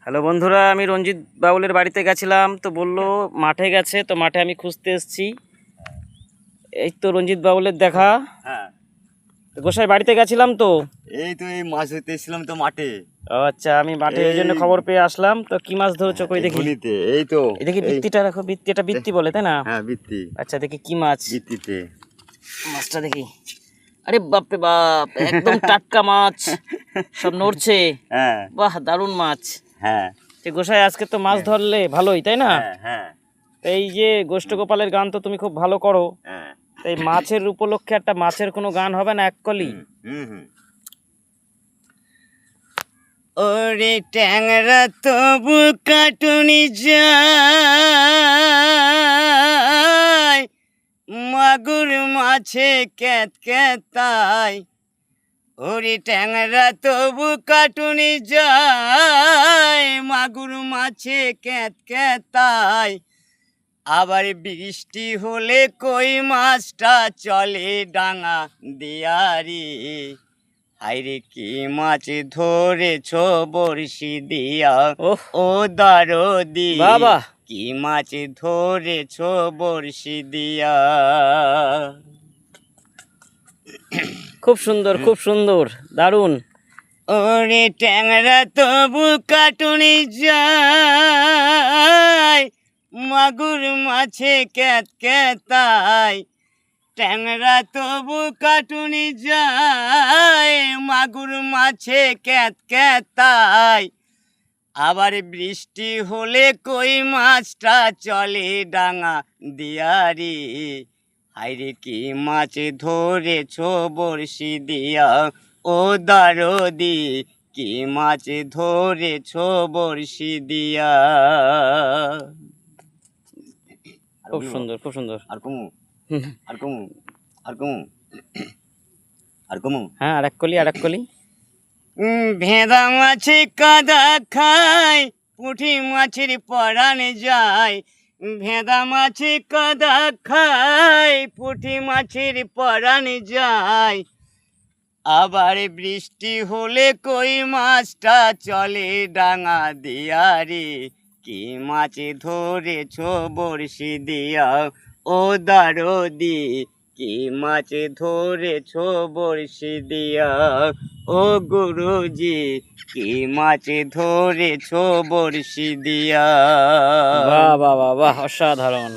Hello বন্ধুরা, আমি রঞ্জিত বাউলের বাড়িতে গেছিলাম, তো বললো মাঠে গেছে, তো মাঠে আমি খুঁজতে এসেছি। এই তো রঞ্জিত বাউলের দেখা। হ্যাঁ, তো গোসাই বাড়িতে গেছিলাম তো। এই তো এই মাছ ধরতে এসেছিলাম তো মাঠে। ও আচ্ছা, আমি মাঠে এই জন্য খবর পেয়ে আসলাম। তো কি মাছ ধরেছো, কই এই দেখি? ঘুনিতে এই তো এই দেখি বৃত্তিটা রাখো, বৃত্তি, এটা বৃত্তি বলে তাই না? হ্যাঁ বৃত্তি, আচ্ছা দেখি কি মাছ, বৃত্তিতে মাছটা দেখি। আরে বাপ রে বাপ, একদম টাটকা মাছ, সব নড়ছে। হ্যাঁ বাহ, দারুণ মাছ। হ্যাঁ যে গোসাই আজকে তো মাছ ধরলে ভালোই তাই না? হ্যাঁ হ্যাঁ তো এই যে গোষ্ঠ গোপালের গান তো তুমি খুব ভালো করো, হ্যাঁ। এই মাছের উপলক্ষে একটা মাছের কোনো গান হবে না, এক কলি? হুম হুম। ওরে ট্যাংরা তবু কাটুনি যায়, মাগুর মাছে ক্যাত ক্যাতাই। ওরে ট্যাংরা তবু কাটুনি যায়, মাগুর মাছে ক্যাত ক্যাতাই। আবার বৃষ্টি হলে কই মাছটা চলে ডাঙা দিয়ারি। হাইরে কি মাছ ধরেছ বড়শি দিয়া, ওহ, ও দারদি বাবা, কি মাছ ধরেছ বড়শি দিয়া। খুব সুন্দর, খুব সুন্দর, দারুণ। ওরে ট্যাংরা তবু কাটুনি যায়, মাগুর মাছে ক্যাত ক্যাতাই। ট্যাংরা তবু কাটুনি যায়, মাগুর মাছে ক্যাত ক্যাতাই। আবার বৃষ্টি হলে কই মাছটা চলে ডাঙা দিয়ারি। হাইরে কি মাছ ধরেছ বড়শি দিয়া, ও দারদি কি মাছ ধরেছ বড়শি দিয়া। খুব সুন্দর, খুব সুন্দর। আর কমু, আর কমু, আর কমু, আর কমু। হ্যাঁ, আর এক কলি, আর এক কলি। ভেদা মাছে কাদা খায়, পুঁটি মাছের পরাণ যায়। ভেদা মাছে কাদা খায়, পুঁটি মাছের পরাণ যায়। আবার বৃষ্টি হলে কই মাছটা চলে ডাঙা দিয়ারি। কি মাছ ধরেছ বড়শি দিয়া, ও দারদি কি মাছ ধরেছ বড়শি দিয়া। ও গুরুজি কি মাছ ধরেছ বড়শি দিয়া। বাহ বাহ বাহ বাহ, অসাধারণ।